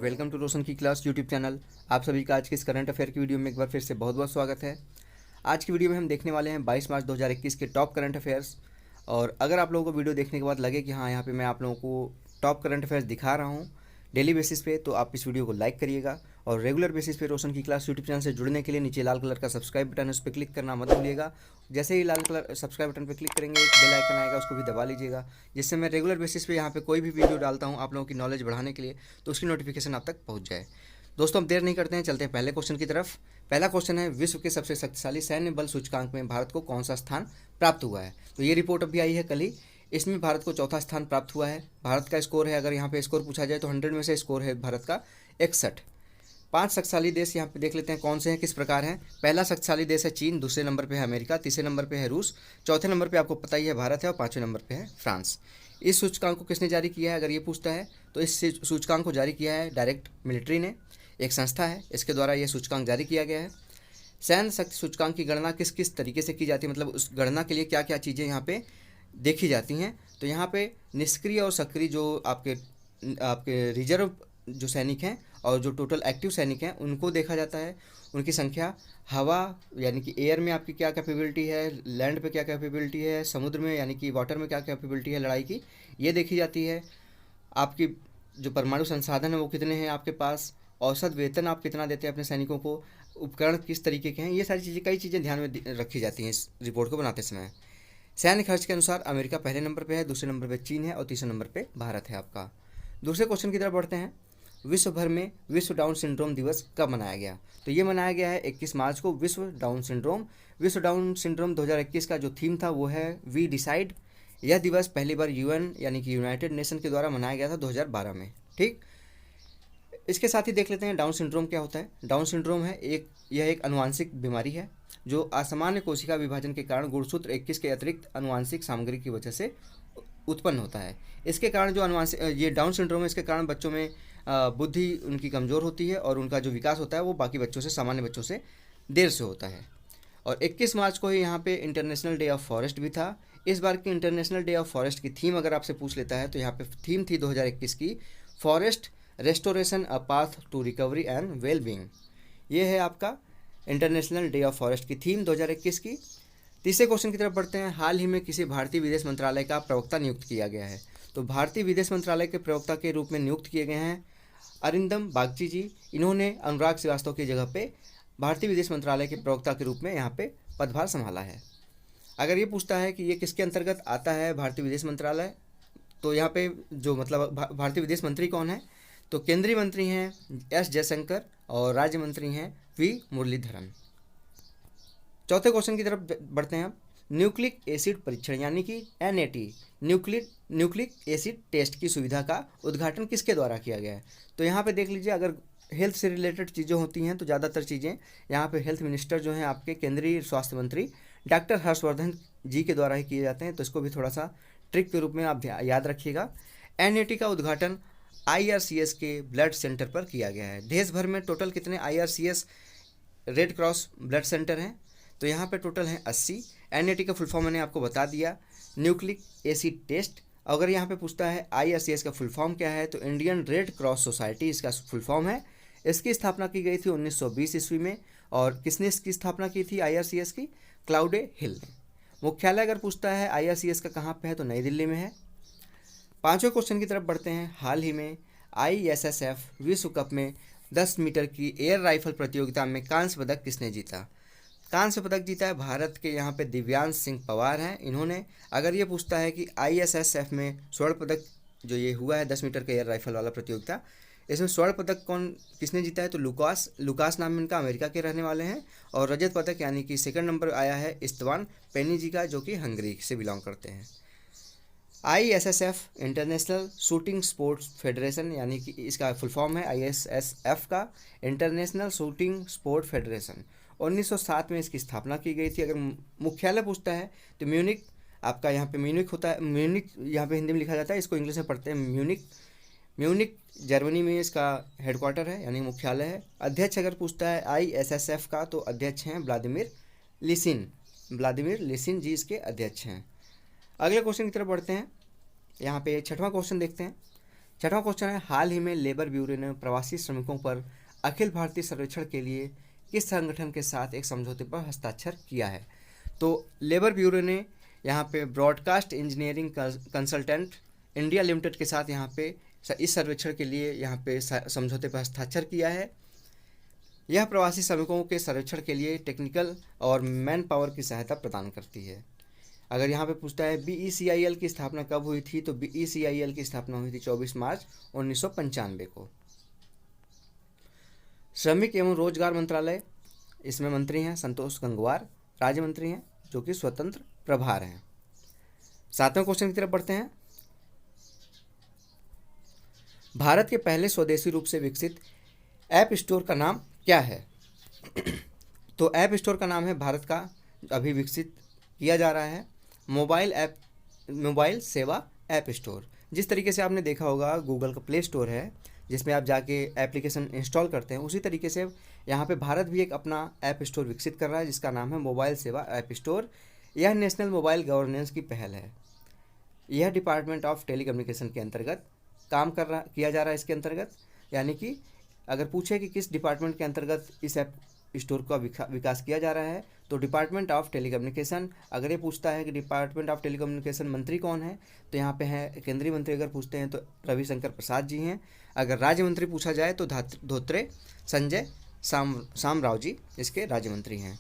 Welcome to रोशन की class YouTube channel. आप सभी का आज के इस करंट अफेयर की वीडियो में एक बार फिर से बहुत बहुत स्वागत है। आज की वीडियो में हम देखने वाले हैं 22 मार्च 2021 के टॉप करंट अफेयर्स। और अगर आप लोगों को वीडियो देखने के बाद लगे कि हाँ, यहाँ पे मैं आप लोगों को टॉप करंट अफेयर्स दिखा रहा हूँ डेली बेसिस पे, तो आप इस वीडियो को लाइक करिएगा। और रेगुलर बेसिस पे रोशन की क्लास यूट्यूब चैनल से जुड़ने के लिए नीचे लाल कलर का सब्सक्राइब बटन है, उस पर क्लिक करना मत भूलिएगा। जैसे ही लाल कलर सब्सक्राइब बटन पर क्लिक करेंगे एक बेल आइकन आएगा, उसको भी दबा लीजिएगा, जिससे मैं रेगुलर बेसिस पे यहाँ पे कोई भी वीडियो डालता हूँ आप लोगों की नॉलेज बढ़ाने के लिए, तो उसकी नोटिफिकेशन आप तक पहुँच जाए। दोस्तों, हम देर नहीं करते हैं, चलते हैं पहले क्वेश्चन की तरफ। पहला क्वेश्चन है, विश्व के सबसे शक्तिशाली सैन्य बल सूचकांक में भारत को कौन सा स्थान प्राप्त हुआ है। तो ये रिपोर्ट अभी आई है कल ही। इसमें भारत को चौथा स्थान प्राप्त हुआ है। भारत का स्कोर है, अगर यहाँ पे स्कोर पूछा जाए तो 100 में से स्कोर है भारत का 61। 5 शक्तिशाली देश यहाँ पे देख लेते हैं कौन से हैं, किस प्रकार हैं। पहला शक्तिशाली देश है चीन, दूसरे नंबर पे है अमेरिका, तीसरे नंबर पे है रूस, चौथे नंबर पे आपको पता ही है भारत है, और पाँचवें नंबर पे है फ्रांस। इस सूचकांक को किसने जारी किया है, अगर ये पूछता है तो इस सूचकांक को जारी किया है डायरेक्ट मिलिट्री ने, एक संस्था है, इसके द्वारा यह सूचकांक जारी किया गया है। सैन्य शक्ति सूचकांक की गणना किस किस तरीके से की जाती है, मतलब उस गणना के लिए क्या क्या चीज़ें यहाँ पे देखी जाती हैं। तो यहाँ पे निष्क्रिय और सक्रिय जो आपके आपके रिजर्व जो सैनिक हैं और जो टोटल एक्टिव सैनिक हैं उनको देखा जाता है, उनकी संख्या, हवा यानी कि एयर में आपकी क्या कैपेबिलिटी है, लैंड पे क्या कैपेबिलिटी है, समुद्र में यानी कि वाटर में क्या कैपेबिलिटी है लड़ाई की, ये देखी जाती है। आपकी जो परमाणु संसाधन है वो कितने हैं आपके पास, औसत वेतन आप कितना देते हैं अपने सैनिकों को, उपकरण किस तरीके के हैं, ये सारी चीज़ें, कई चीज़ें ध्यान में रखी जाती हैं इस रिपोर्ट को बनाते समय। सैन्य खर्च के अनुसार अमेरिका पहले नंबर पे है, दूसरे नंबर पे चीन है और तीसरे नंबर पे भारत है आपका। दूसरे क्वेश्चन की तरफ बढ़ते हैं। विश्व भर में विश्व डाउन सिंड्रोम दिवस कब मनाया गया। तो ये मनाया गया है 21 मार्च को, विश्व डाउन सिंड्रोम। विश्व डाउन सिंड्रोम 2021 का जो थीम था वो है वी डिसाइड। यह दिवस पहली बार यूएन यानी कि यूनाइटेड नेशन के द्वारा मनाया गया था 2012 में। ठीक, इसके साथ ही देख लेते हैं डाउन सिंड्रोम क्या होता है। डाउन सिंड्रोम है यह एक आनुवांशिक बीमारी है जो असामान्य कोशिका विभाजन के कारण गुणसूत्र 21 के अतिरिक्त आनुवांशिक सामग्री की वजह से उत्पन्न होता है। इसके कारण जो आनुवांशिक ये डाउन सिंड्रोम है, इसके कारण बच्चों में बुद्धि उनकी कमज़ोर होती है और उनका जो विकास होता है वो बाकी बच्चों से, सामान्य बच्चों से देर से होता है। और 21 मार्च को ही यहाँ पे इंटरनेशनल डे ऑफ फॉरेस्ट भी था। इस बार की इंटरनेशनल डे ऑफ फॉरेस्ट की थीम अगर आपसे पूछ लेता है तो यहाँ पे थीम थी 2021 की forest restoration a path to recovery and well being. ये है आपका इंटरनेशनल डे ऑफ फॉरेस्ट की थीम 2021 की। तीसरे क्वेश्चन की तरफ बढ़ते हैं। हाल ही में किसी भारतीय विदेश मंत्रालय का प्रवक्ता नियुक्त किया गया है। तो भारतीय विदेश मंत्रालय के प्रवक्ता के रूप में नियुक्त किए गए हैं अरिंदम बागची जी। इन्होंने अनुराग श्रीवास्तव की जगह पे भारतीय विदेश मंत्रालय के प्रवक्ता के रूप में यहाँ पे पदभार संभाला है। अगर ये पूछता है कि ये किसके अंतर्गत आता है भारतीय विदेश मंत्रालय, तो यहाँ पे जो मतलब भारतीय विदेश मंत्री कौन है, तो केंद्रीय मंत्री हैं एस जयशंकर और राज्य मंत्री हैं वी मुरलीधरन। चौथे क्वेश्चन की तरफ बढ़ते हैं। न्यूक्लिक एसिड परीक्षण यानी कि एनएटी न्यूक्लिक एसिड टेस्ट की सुविधा का उद्घाटन किसके द्वारा किया गया है। तो यहाँ पे देख लीजिए, अगर हेल्थ से रिलेटेड चीज़ें होती हैं तो ज़्यादातर चीज़ें यहाँ पे हेल्थ मिनिस्टर जो हैं आपके केंद्रीय स्वास्थ्य मंत्री डॉक्टर हर्षवर्धन जी के द्वारा ही किए जाते हैं, तो इसको भी थोड़ा सा ट्रिक के रूप में आप याद रखिएगा। एनएटी का उद्घाटन आईआरसीएस के ब्लड सेंटर पर किया गया है। देश भर में टोटल कितने आईआरसीएस रेड क्रॉस ब्लड सेंटर हैं, तो यहाँ पे टोटल हैं 80। एनएटी का फुल फॉर्म मैंने आपको बता दिया, न्यूक्लिक एसिड टेस्ट। अगर यहाँ पे पूछता है आईआरसीएस का फुल फॉर्म क्या है, तो इंडियन रेड क्रॉस सोसाइटी इसका फुल फॉर्म है। इसकी स्थापना की गई थी 1920 ईस्वी में। और किसने इसकी स्थापना की थी आईआरसीएस की, क्लाउडे हिल ने। मुख्यालय अगर पूछता है आईआरसीएस का कहाँ पे है, तो नई दिल्ली में है। पांचवें क्वेश्चन की तरफ बढ़ते हैं। हाल ही में आईएसएसएफ विश्व कप में 10 मीटर की एयर राइफल प्रतियोगिता में कांस्य पदक किसने जीता। कांस्य पदक जीता है भारत के यहाँ पे दिव्यांश सिंह पवार हैं इन्होंने। अगर ये पूछता है कि आईएसएसएफ में स्वर्ण पदक जो ये हुआ है 10 मीटर के एयर राइफल वाला प्रतियोगिता, इसमें स्वर्ण पदक किसने जीता है, तो लुकास नाम इनका अमेरिका के रहने वाले हैं। और रजत पदक यानी कि सेकंड नंबर आया है इस्तवान पेनी जी का, जो कि हंगरी से बिलोंग करते हैं। ISSF international shooting sports federation यानी कि इसका फुल फॉर्म है आईएसएसएफ का इंटरनेशनल शूटिंग स्पोर्ट फेडरेशन। 1907 में इसकी स्थापना की गई थी। अगर मुख्यालय पूछता है तो म्यूनिक आपका यहाँ पे म्यूनिक होता है, म्यूनिक यहाँ पे हिंदी में लिखा जाता है, इसको इंग्लिश में पढ़ते हैं म्यूनिक जर्मनी में इसका हेडक्वार्टर है यानी मुख्यालय है। अध्यक्ष अगर पूछता है आईएसएसएफ का, तो अध्यक्ष हैं व्लादिमीर लिसिन जी इसके अध्यक्ष हैं। अगले क्वेश्चन की तरफ बढ़ते हैं। यहाँ पे छठवां क्वेश्चन देखते हैं। छठवां क्वेश्चन है, हाल ही में लेबर ब्यूरो ने प्रवासी श्रमिकों पर अखिल भारतीय सर्वेक्षण के लिए किस संगठन के साथ एक समझौते पर हस्ताक्षर किया है? तो लेबर ब्यूरो ने यहाँ पे broadcast engineering consultant India limited के साथ यहाँ पे इस सर्वेक्षण के लिए यहाँ पे समझौते पर हस्ताक्षर किया है। यह प्रवासी श्रमिकों के सर्वेक्षण के लिए टेक्निकल और मैन पावर की सहायता प्रदान करती है। अगर यहाँ पे पूछता है BECIL की स्थापना कब हुई थी, तो BECIL की स्थापना हुई थी 24 मार्च 1995 को। श्रमिक एवं रोजगार मंत्रालय, इसमें मंत्री हैं संतोष गंगवार, राज्य मंत्री हैं जो कि स्वतंत्र प्रभार हैं। सातवें क्वेश्चन की तरफ बढ़ते हैं। भारत के पहले स्वदेशी रूप से विकसित ऐप स्टोर का नाम क्या है? तो ऐप स्टोर का नाम है, भारत का अभी विकसित किया जा रहा है, मोबाइल सेवा ऐप स्टोर। जिस तरीके से आपने देखा होगा गूगल का प्ले स्टोर है जिसमें आप जाके एप्लीकेशन इंस्टॉल करते हैं, उसी तरीके से यहाँ पे भारत भी एक अपना ऐप स्टोर विकसित कर रहा है जिसका नाम है मोबाइल सेवा ऐप स्टोर। यह नेशनल मोबाइल गवर्नेंस की पहल है। यह डिपार्टमेंट ऑफ टेलीकम्युनिकेशन के अंतर्गत किया जा रहा है इसके अंतर्गत, यानी कि अगर पूछे कि किस डिपार्टमेंट के अंतर्गत इस ऐप स्टोर का विकास किया जा रहा है, तो डिपार्टमेंट ऑफ टेलीकम्युनिकेशन। अगर ये पूछता है कि डिपार्टमेंट ऑफ टेलीकम्युनिकेशन मंत्री कौन है, तो यहाँ पे है केंद्रीय मंत्री। अगर पूछते हैं तो रविशंकर प्रसाद जी हैं। अगर राज्य मंत्री पूछा जाए तो धोत्रे संजय शामराव जी इसके राज्य मंत्री हैं।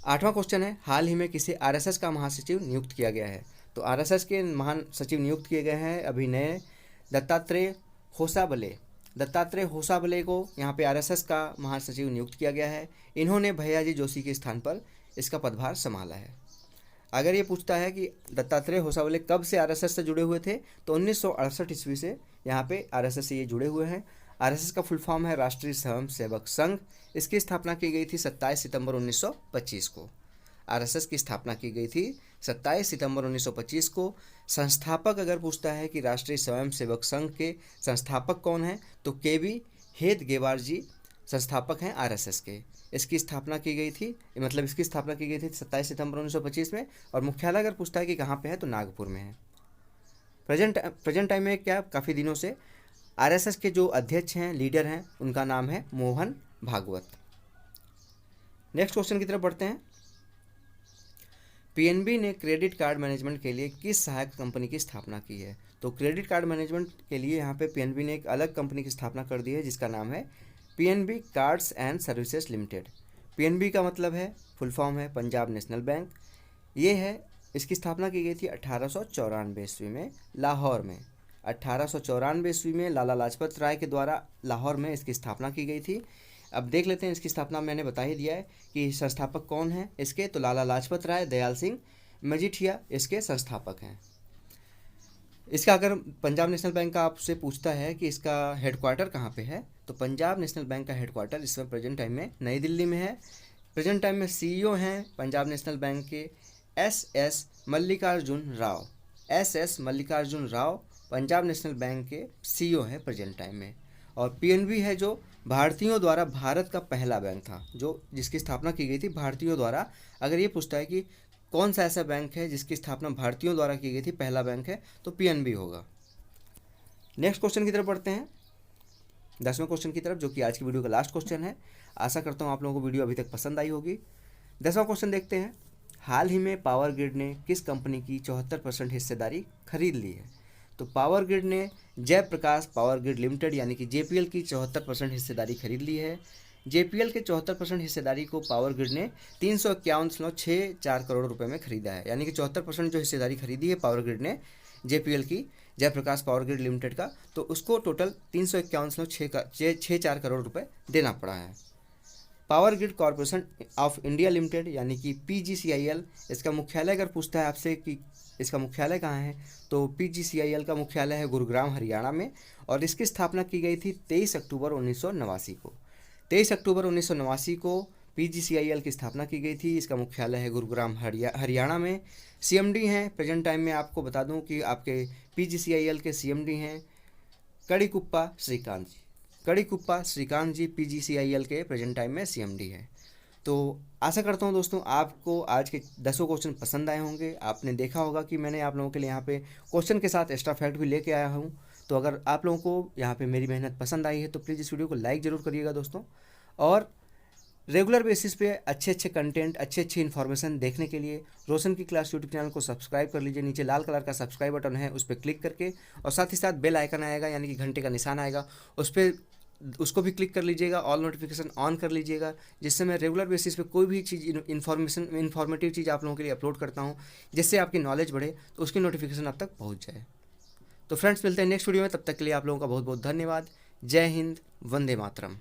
आठवां क्वेश्चन है, हाल ही में किसे RSS का महासचिव नियुक्त किया गया है? तो RSS के महान सचिव नियुक्त किए गए हैं अभी नए दत्तात्रेय होसाबले को यहाँ पे RSS का महासचिव नियुक्त किया गया है। इन्होंने भैयाजी जोशी के स्थान पर इसका पदभार संभाला है। अगर ये पूछता है कि दत्तात्रेय होसाबले कब से RSS से जुड़े हुए थे, तो 1968 ईस्वी से यहाँ पे RSS से ये जुड़े हुए हैं। RSS का फुल फॉर्म है राष्ट्रीय स्वयं सेवक संघ। इसकी स्थापना की गई थी 27 सितंबर 1925 को। RSS की स्थापना की गई थी 27 सितंबर 1925 को। संस्थापक अगर पूछता है कि राष्ट्रीय स्वयं सेवक संघ के संस्थापक कौन हैं, तो KV हेडगेवार जी संस्थापक हैं RSS के। इसकी स्थापना की गई थी 27 सितंबर 1925 में। और मुख्यालय अगर पूछता है कि कहाँ पे है, तो नागपुर में है। प्रेजेंट टाइम में क्या काफ़ी दिनों से RSS के जो अध्यक्ष हैं, लीडर हैं, उनका नाम है मोहन भागवत। नेक्स्ट क्वेश्चन की तरफ बढ़ते हैं। PNB ने क्रेडिट कार्ड मैनेजमेंट के लिए किस सहायक कंपनी की स्थापना की है? तो क्रेडिट कार्ड मैनेजमेंट के लिए यहाँ पे PNB ने एक अलग कंपनी की स्थापना कर दी है जिसका नाम है PNB cards and services limited. PNB का मतलब है, फुल फॉर्म है पंजाब नेशनल बैंक। ये है, इसकी स्थापना की गई थी 1894 ईस्वी में लाहौर में। 1894 ईस्वी में लाला लाजपत राय के द्वारा लाहौर में इसकी स्थापना की गई थी। अब देख लेते हैं इसकी स्थापना, मैंने बता ही दिया है कि संस्थापक कौन है इसके, तो लाला लाजपत राय दयाल सिंह मजीठिया इसके संस्थापक हैं। इसका अगर पंजाब नेशनल बैंक का आपसे पूछता है कि इसका हेडक्वार्टर कहाँ पे है, तो पंजाब नेशनल बैंक का हेडक्वार्टर इसमें प्रेजेंट टाइम में नई दिल्ली में है। प्रेजेंट टाइम में CEO हैं पंजाब नेशनल बैंक के SS Mallikarjun Rao Punjab national bank के CEO हैं प्रेजेंट टाइम में। और PNB है जो भारतीयों द्वारा भारत का पहला बैंक था, जिसकी स्थापना की गई थी भारतीयों द्वारा। अगर ये पूछता है कि कौन सा ऐसा बैंक है जिसकी स्थापना भारतीयों द्वारा की गई थी, पहला बैंक है, तो PNB होगा। नेक्स्ट क्वेश्चन की तरफ बढ़ते हैं, 10वें क्वेश्चन की तरफ, जो कि आज की वीडियो का लास्ट क्वेश्चन है। आशा करता हूँ आप लोगों को वीडियो अभी तक पसंद आई होगी। 10वां क्वेश्चन देखते हैं। हाल ही में पावर ग्रिड ने किस कंपनी की 74% हिस्सेदारी खरीद ली है? तो पावर ग्रिड ने जयप्रकाश पावर ग्रिड लिमिटेड यानी कि JPL की 74% हिस्सेदारी खरीद ली है। JPL के 74% हिस्सेदारी को पावर ग्रिड ने 351.64 करोड़ रुपए में खरीदा है। यानी कि 74% जो हिस्सेदारी खरीदी है पावर ग्रिड ने JPL की, जयप्रकाश पावर ग्रिड लिमिटेड का, तो उसको टोटल 351.64 करोड़ रुपए देना पड़ा है। Power grid corporation of India limited यानी कि PGCIL, इसका मुख्यालय अगर पूछता है आपसे कि इसका मुख्यालय कहाँ है, तो PGCIL का मुख्यालय है गुरुग्राम हरियाणा में। और इसकी स्थापना की गई थी 23 अक्टूबर 1989 को। 23 अक्टूबर 1989 को PGCIL की स्थापना की गई थी। इसका मुख्यालय है गुरुग्राम हरियाणा में। CMD हैं प्रेजेंट टाइम में, आपको बता दूं कि आपके PGCIL के CMD हैं कड़ीकुप्पा श्रीकांत जी। PGCIL के प्रेजेंट टाइम में CMD है। तो आशा करता हूँ दोस्तों आपको आज के 10 क्वेश्चन पसंद आए होंगे। आपने देखा होगा कि मैंने आप लोगों के लिए यहाँ पे क्वेश्चन के साथ एक्स्ट्रा फैक्ट भी लेके आया हूँ। तो अगर आप लोगों को यहाँ पे मेरी मेहनत पसंद आई है तो प्लीज़ इस वीडियो को लाइक ज़रूर करिएगा दोस्तों। और रेगुलर बेसिस पे अच्छे अच्छे कंटेंट, अच्छे अच्छी इन्फॉर्मेशन देखने के लिए रोशन की क्लास यूट्यूब चैनल को सब्सक्राइब कर लीजिए। नीचे लाल कलर का सब्सक्राइब बटन है, उस पर क्लिक करके, और साथ ही साथ बेल आइकन आएगा यानी कि घंटे का निशान आएगा, उस पर उसको भी क्लिक कर लीजिएगा, ऑल नोटिफिकेशन ऑन कर लीजिएगा, जिससे मैं रेगुलर बेसिस पे कोई भी चीज़ इन्फॉर्मेटिव चीज़ आप लोगों के लिए अपलोड करता हूँ, जिससे आपकी नॉलेज बढ़े, तो उसकी नोटिफिकेशन आप तक पहुँच जाए। तो फ्रेंड्स, मिलते हैं नेक्स्ट वीडियो में, तब तक के लिए आप लोगों का बहुत बहुत धन्यवाद। जय हिंद, वंदे मातरम।